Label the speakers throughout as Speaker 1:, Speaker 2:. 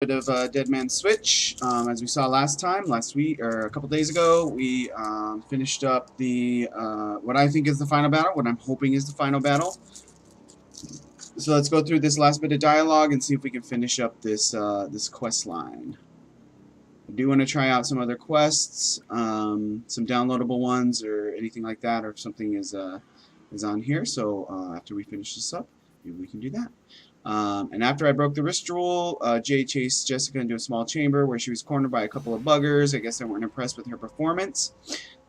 Speaker 1: bit of a Dead Man Switch. As we saw last week, or a couple days ago, we finished up the what I think is the final battle, what I'm hoping is the final battle. So let's go through this last bit of dialogue and see if we can finish up this this quest line. I do want to try out some other quests, some downloadable ones or anything like that, or if something is on here. So after we finish this up, maybe we can do that. And after I broke the wrist rule, Jade chased Jessica into a small chamber where she was cornered by a couple of buggers. I guess they weren't impressed with her performance.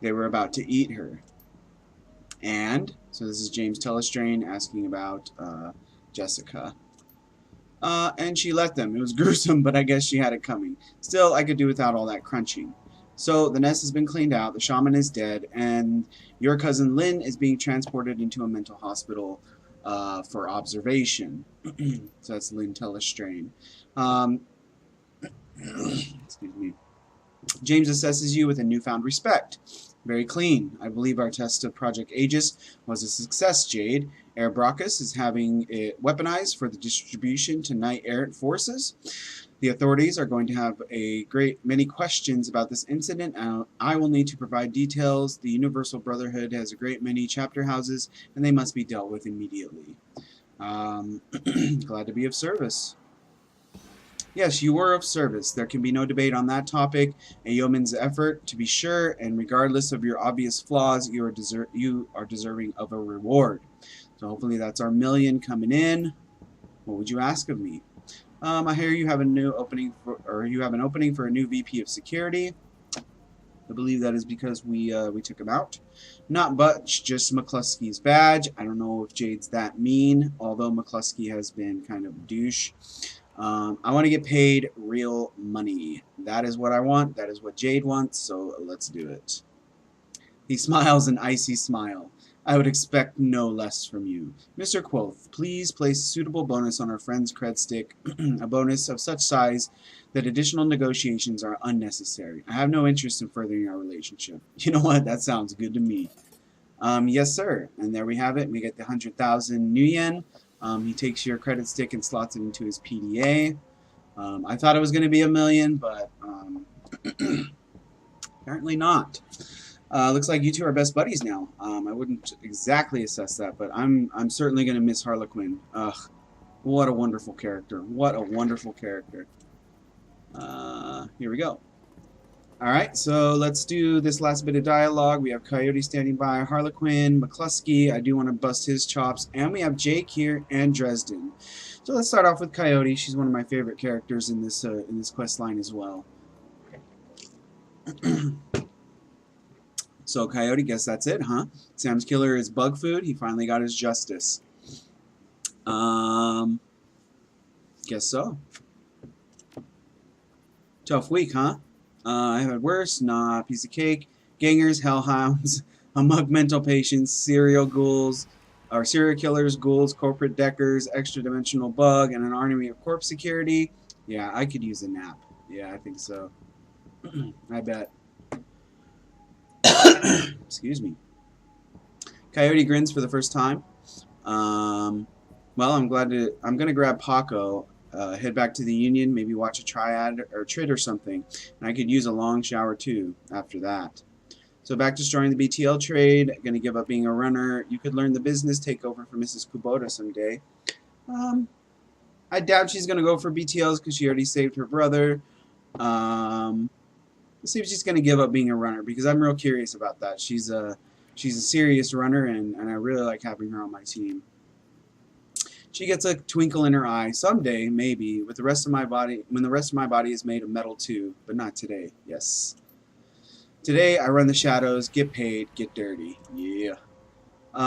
Speaker 1: They were about to eat her. And, so this is James Telestrain asking about Jessica. And she let them. It was gruesome, but I guess she had it coming. Still, I could do without all that crunching. So, the nest has been cleaned out, the shaman is dead, and your cousin Lynn is being transported into a mental hospital for observation. So that's Lynn Telestrain. Excuse me. James assesses you with a newfound respect. Very clean. I believe our test of Project Aegis was a success, Jade. Air Brachus is having it weaponized for the distribution to Knight Errant forces. The authorities are going to have a great many questions about this incident, and I will need to provide details. The Universal Brotherhood has a great many chapter houses, and they must be dealt with immediately. Glad to be of service. Yes, you were of service. There can be no debate on that topic. A yeoman's effort, to be sure, and regardless of your obvious flaws, you are deserving of a reward. So hopefully that's our million coming in. What would you ask of me? I hear you have a new opening you have an opening for a new VP of Security. I believe that is because we took him out. Not much, just McCluskey's badge. I don't know if Jade's that mean, although McCluskey has been kind of a douche. I want to get paid real money. That is what I want. That is what Jade wants, so let's do it. He smiles an icy smile. I would expect no less from you. Mr. Quoth, please place a suitable bonus on our friend's cred stick, a bonus of such size that additional negotiations are unnecessary. I have no interest in furthering our relationship. You know what? That sounds good to me. Yes, sir. And there we have it. We get the 100,000 new yen. He takes your credit stick and slots it into his PDA. I thought it was going to be $1 million, but apparently not. Looks like you two are best buddies now. I wouldn't exactly assess that, but I'm certainly going to miss Harlequin. Ugh, what a wonderful character. What a wonderful character. Here we go. Alright, so let's do this last bit of dialogue. We have Coyote standing by, Harlequin, McCluskey. I do want to bust his chops. And we have Jake here and Dresden. So let's start off with Coyote. She's one of my favorite characters in this quest line as well. So Coyote, guess that's it, huh? Sam's killer is bug food. He finally got his justice. Guess so. Tough week, huh? I have had worse. Nah, piece of cake. Gangers, hellhounds, among mental patients, serial ghouls, or serial killers, ghouls, corporate deckers, extra-dimensional bug, and an army of corpse security. Yeah, I could use a nap. Yeah, I think so. I bet. Excuse me. Coyote grins for the first time. Well, I'm gonna grab Paco. Head back to the Union, maybe watch a triad or trid or something, and I could use a long shower too after that. So back to destroying the BTL trade, gonna give up being a runner. You could learn the business, take over for Mrs. Kubota someday. I doubt she's gonna go for BTLs because she already saved her brother. Let's see if she's gonna give up being a runner because I'm real curious about that. She's a serious runner, and I really like having her on my team. She gets a twinkle in her eye someday, maybe, with the rest of my body when the rest of my body is made of metal too, but not today. Yes. Today I run the shadows, get paid, get dirty. Yeah.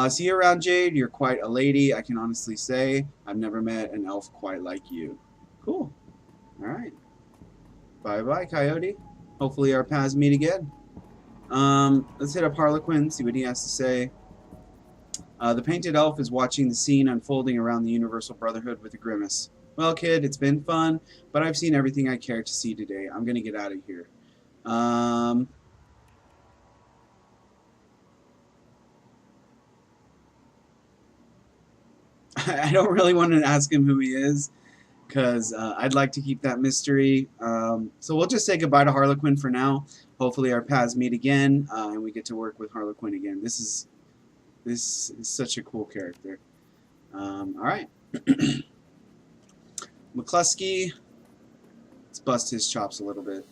Speaker 1: See you around, Jade. You're quite a lady, I can honestly say. I've never met an elf quite like you. Cool. Alright. Bye-bye, Coyote. Hopefully our paths meet again. Let's hit up Harlequin, see what he has to say. The painted elf is watching the scene unfolding around the Universal Brotherhood with a grimace. Well, kid, it's been fun, but I've seen everything I care to see today. I'm going to get out of here. I don't really want to ask him who he is, because I'd like to keep that mystery. So we'll just say goodbye to Harlequin for now. Hopefully our paths meet again, and we get to work with Harlequin again. This is such a cool character. All right, McCluskey. Let's bust his chops a little bit.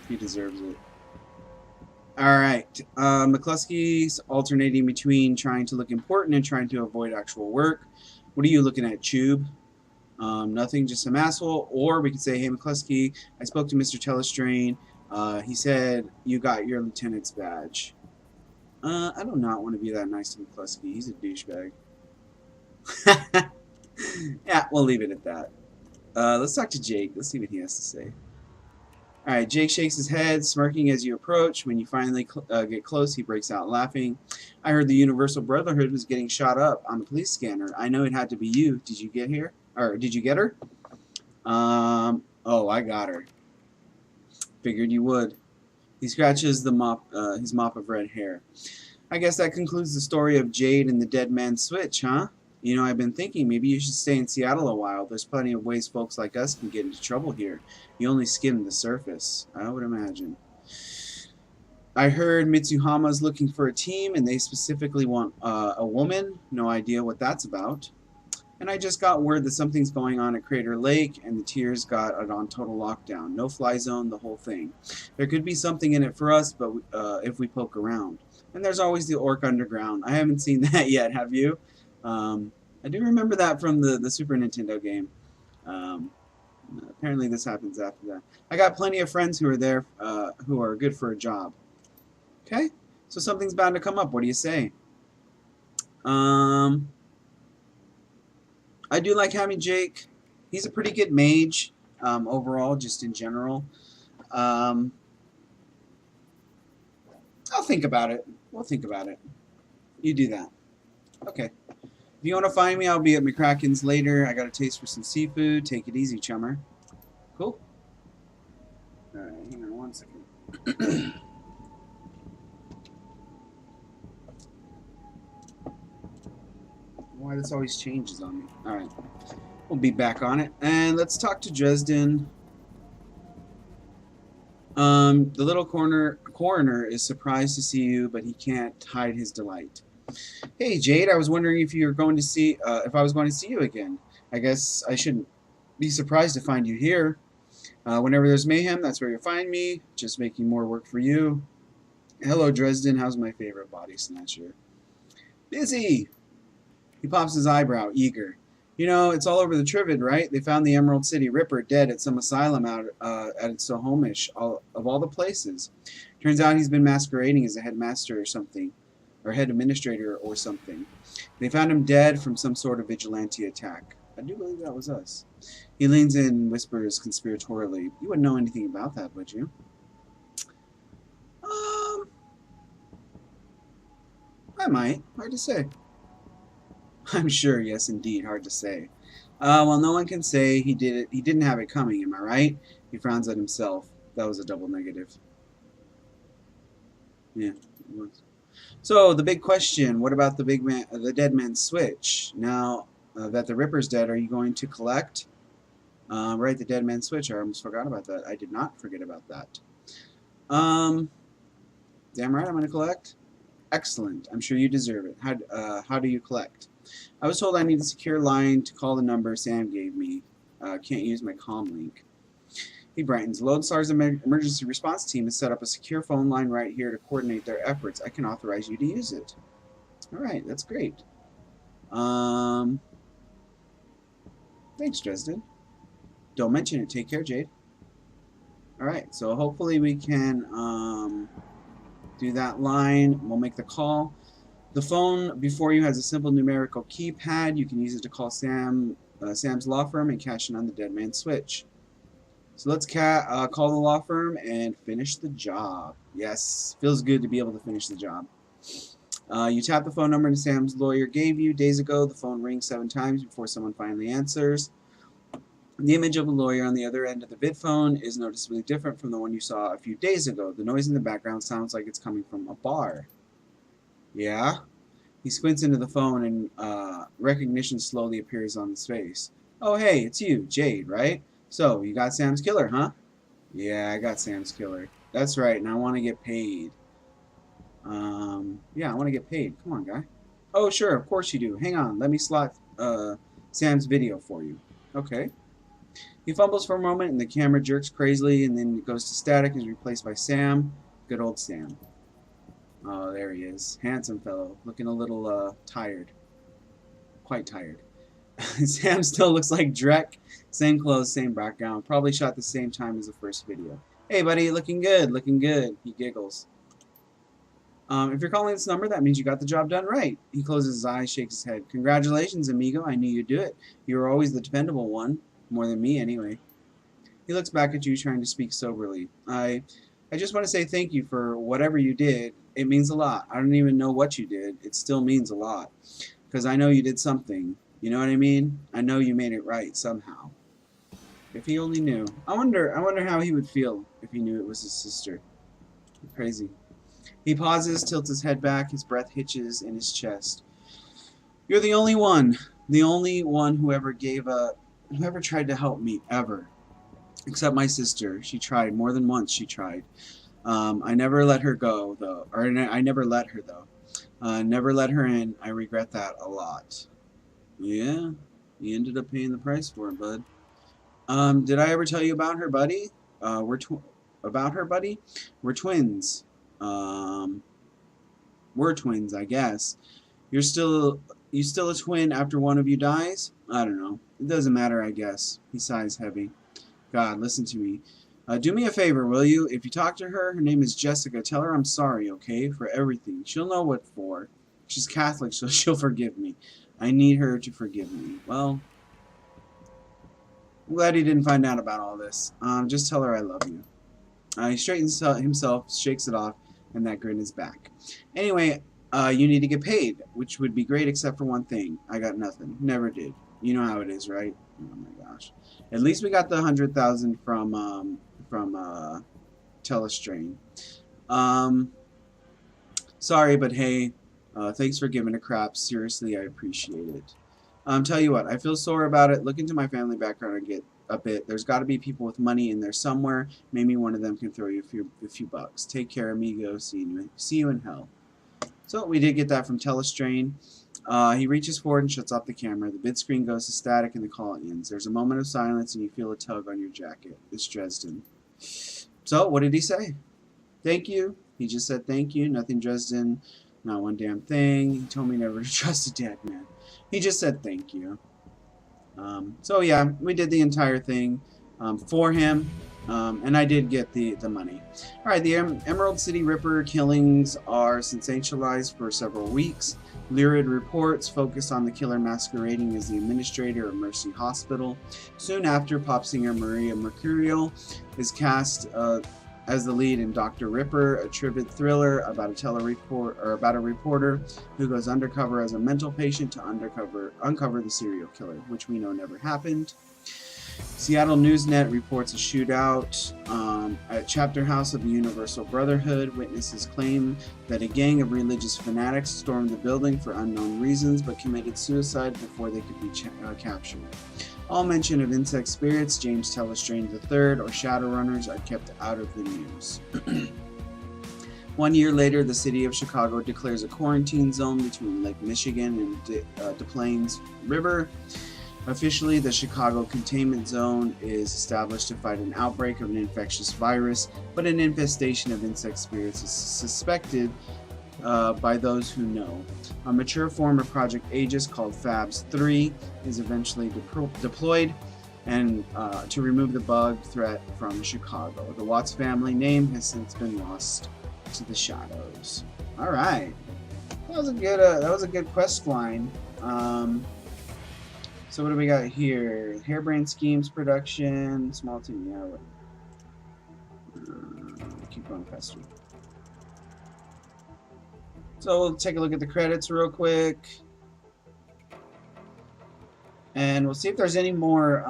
Speaker 1: He deserves it. Alright, McCluskey's alternating between trying to look important and trying to avoid actual work. What are you looking at, Tube? Nothing, just some asshole. Or we could say, hey, McCluskey, I spoke to Mr. Telestrain. He said you got your lieutenant's badge. I do not want to be that nice to McCluskey. He's a douchebag. Yeah, we'll leave it at that. Let's talk to Jake. Let's see what he has to say. Alright, Jake shakes his head, smirking as you approach. When you finally get close, he breaks out laughing. I heard the Universal Brotherhood was getting shot up on the police scanner. I know it had to be you. Did you get here? Or did you get her? Oh, I got her. Figured you would. He scratches the his mop of red hair. I guess that concludes the story of Jade and the Dead Man's Switch, huh? You know, I've been thinking maybe you should stay in Seattle a while. There's plenty of ways folks like us can get into trouble here. You only skimmed the surface, I would imagine. I heard Mitsuhama's looking for a team, and they specifically want a woman. No idea what that's about. And I just got word that something's going on at Crater Lake, and the Tiers got it on total lockdown. No-fly zone, the whole thing. There could be something in it for us, but if we poke around. And there's always the Orc Underground. I haven't seen that yet, have you? I do remember that from the Super Nintendo game. Apparently this happens after that. I got plenty of friends who are there who are good for a job. Okay? So something's bound to come up. What do you say? I do like having Jake. He's a pretty good mage overall, just in general. I'll think about it. We'll think about it. You do that. Okay. If you want to find me, I'll be at McCracken's later. I got a taste for some seafood. Take it easy, chummer. Cool. Alright, hang on 1 second. Why this always changes on me. Alright. We'll be back on it. And let's talk to Dresden. The little coroner is surprised to see you, but he can't hide his delight. Hey Jade, I was wondering if you're going to see if I was going to see you again. I guess I shouldn't be surprised to find you here. Whenever there's mayhem, that's where you'll find me. Just making more work for you. Hello Dresden, how's my favorite body snatcher? Busy. He pops his eyebrow, eager. You know, it's all over the Trivid, right? They found the Emerald City Ripper dead at some asylum out at Sohomish, of all the places. Turns out he's been masquerading as a headmaster or something. Or head administrator or something. They found him dead from some sort of vigilante attack. I do believe that was us. He leans in and whispers conspiratorially, you wouldn't know anything about that, would you? I might. Hard to say. I'm sure, yes indeed, hard to say. Well, no one can say he did it. He didn't have it coming, am I right? He frowns at himself. That was a double negative. Yeah, it was. So the big question: what about the dead man's switch? Now that the Ripper's dead, are you going to collect? Right, the dead man's switch. I almost forgot about that. I did not forget about that. Damn right, I'm going to collect. Excellent. I'm sure you deserve it. How do you collect? I was told I need a secure line to call the number Sam gave me. Can't use my comm link. He brightens. Lodestar's emergency response team has set up a secure phone line right here to coordinate their efforts. I can authorize you to use it. Alright, that's great. Thanks, Dresden. Don't mention it. Take care, Jade. Alright, so hopefully we can do that line. We'll make the call. The phone before you has a simple numerical keypad. You can use it to call Sam's law firm and cash in on the dead man's switch. So let's call the law firm and finish the job. Yes, feels good to be able to finish the job. You tap the phone number that Sam's lawyer gave you days ago. The phone rings 7 times before someone finally answers. The image of a lawyer on the other end of the vid phone is noticeably different from the one you saw a few days ago. The noise in the background sounds like it's coming from a bar. Yeah? He squints into the phone and recognition slowly appears on his face. Oh, hey, it's you, Jade, right? So, you got Sam's killer, huh? Yeah, I got Sam's killer. That's right, and I want to get paid. Yeah, I want to get paid. Come on, guy. Oh, sure, of course you do. Hang on, let me slot Sam's video for you. Okay. He fumbles for a moment, and the camera jerks crazily, and then it goes to static and is replaced by Sam. Good old Sam. Oh, there he is. Handsome fellow, looking a little tired. Quite tired. Sam still looks like Drek. Same clothes, same background. Probably shot the same time as the first video. Hey, buddy, looking good, looking good. He giggles. If you're calling this number, that means you got the job done right. He closes his eyes, shakes his head. Congratulations, amigo. I knew you'd do it. You were always the dependable one. More than me, anyway. He looks back at you, trying to speak soberly. I just want to say thank you for whatever you did. It means a lot. I don't even know what you did. It still means a lot. Because I know you did something. You know what I mean? I know you made it right somehow. If he only knew. I wonder how he would feel if he knew it was his sister. Crazy. He pauses, tilts his head back, his breath hitches in his chest. You're the only one. The only one who ever tried to help me, ever. Except my sister. She tried. More than once she tried. I never let her go, though. Or I never let her, though. Never let her in. I regret that a lot. Yeah, you ended up paying the price for it, bud. Did I ever tell you about her, buddy? About her, buddy? We're twins. We're twins, I guess. You still a twin after one of you dies? I don't know. It doesn't matter, I guess. He sighs heavy. God, listen to me. Do me a favor, will you? If you talk to her, her name is Jessica. Tell her I'm sorry, okay? For everything. She'll know what for. She's Catholic, so she'll forgive me. I need her to forgive me. Well, I'm glad he didn't find out about all this. Just tell her I love you. He straightens himself, shakes it off, and that grin is back. Anyway, you need to get paid, which would be great except for one thing. I got nothing. Never did. You know how it is, right? Oh my gosh. At least we got the 100,000 from Telestrain. Sorry, but hey, thanks for giving a crap. Seriously, I appreciate it. Tell you what, I feel sore about it. Look into my family background and get a bit. There's got to be people with money in there somewhere. Maybe one of them can throw you a few bucks. Take care, amigo. See you in hell. So we did get that from Telestrain. He reaches forward and shuts off the camera. The bid screen goes to static and the call ends. There's a moment of silence and you feel a tug on your jacket. It's Dresden. So, what did he say? Thank you. He just said thank you. Nothing, Dresden. Not one damn thing. He told me never to trust a dead man. He just said thank you. So yeah, we did the entire thing for him. And I did get the money. Alright, the Emerald City Ripper killings are sensationalized for several weeks. Lurid reports focus on the killer masquerading as the administrator of Mercy Hospital. Soon after, pop singer Maria Mercurial is cast as the lead in Dr. Ripper, a tribute thriller about a reporter who goes undercover as a mental patient to uncover the serial killer, which we know never happened. Seattle Newsnet reports a shootout at Chapter House of the Universal Brotherhood. Witnesses claim that a gang of religious fanatics stormed the building for unknown reasons but committed suicide before they could be captured. All mention of insect spirits, James Telestrain III, or Shadowrunners are kept out of the news. 1 year later, the city of Chicago declares a quarantine zone between Lake Michigan and Des Plaines River. Officially, the Chicago Containment Zone is established to fight an outbreak of an infectious virus, but an infestation of insect spirits is suspected by those who know. A mature form of Project Aegis called Fabs 3 is eventually deployed and to remove the bug threat from Chicago. The Watts family name has since been lost to the shadows. All right, that was a good quest line. So what do we got here? Harebrained Schemes production, small team. Yeah. Keep going faster. So we'll take a look at the credits real quick, and we'll see if there's any more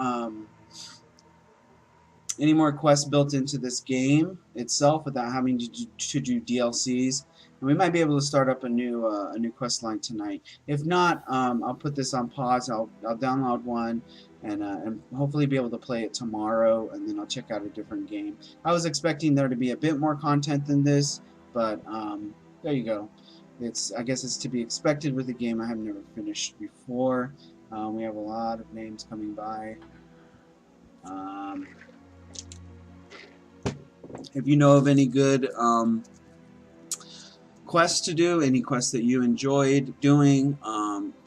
Speaker 1: quests built into this game itself without having to do DLCs. And we might be able to start up a new quest line tonight. If not, I'll put this on pause. I'll download one and hopefully be able to play it tomorrow, and then I'll check out a different game. I was expecting there to be a bit more content than this, but there you go. I guess it's to be expected with a game I have never finished before. We have a lot of names coming by. If you know of any good quests to do, any quests that you enjoyed doing,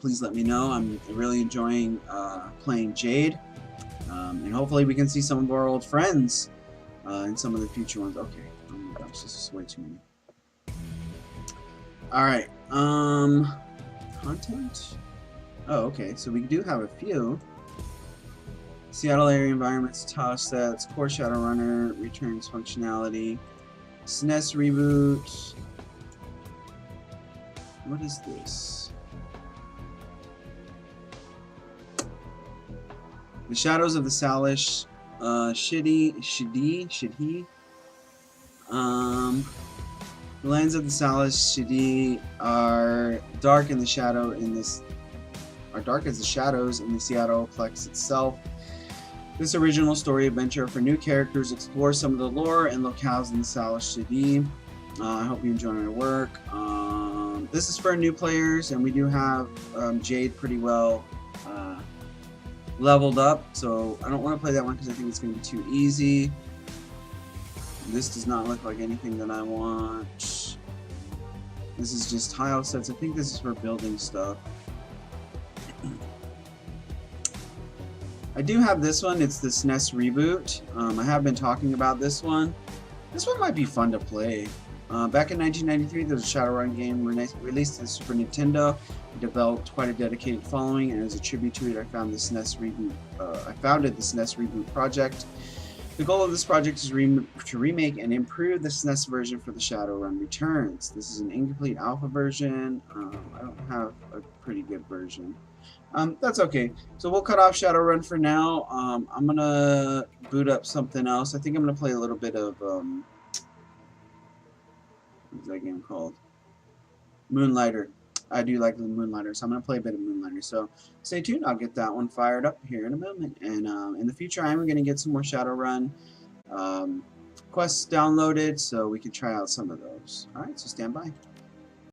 Speaker 1: please let me know. I'm really enjoying playing Jade, and hopefully we can see some of our old friends in some of the future ones. Okay, oh my gosh, this is way too many. Alright, content? Oh, okay, so we do have a few. Seattle area environments, tile sets, core Shadowrunner, returns functionality, SNES reboot. What is this? The Shadows of the Salish, Shidi. The lands of the Salish Shidi are dark in the shadow in this are dark as the shadows in the Seattleplex itself. This original story adventure for new characters explores some of the lore and locales in the Salish Shidi. I hope you enjoy my work. This is for new players, and we do have Jade pretty well leveled up, so I don't want to play that one because I think it's going to be too easy. This does not look like anything that I want. This is just tile sets. I think this is for building stuff. I do have this one. It's the SNES reboot. I have been talking about this one. This one might be fun to play. Back in 1993, there was a Shadowrun game released to the Super Nintendo. It developed quite a dedicated following, and as a tribute to it, I founded the SNES Reboot project. The goal of this project is to remake and improve the SNES version for the Shadowrun Returns. This is an incomplete alpha version. I don't have a pretty good version. That's okay. So we'll cut off Shadowrun for now. I'm gonna boot up something else. I think I'm gonna play a little bit of what's that game called? Moonlighter. I do like the Moonlighter, so I'm gonna play a bit of Moonlighter. So stay tuned. I'll get that one fired up here in a moment. And in the future, I'm gonna get some more Shadowrun quests downloaded, so we can try out some of those. All right, so stand by.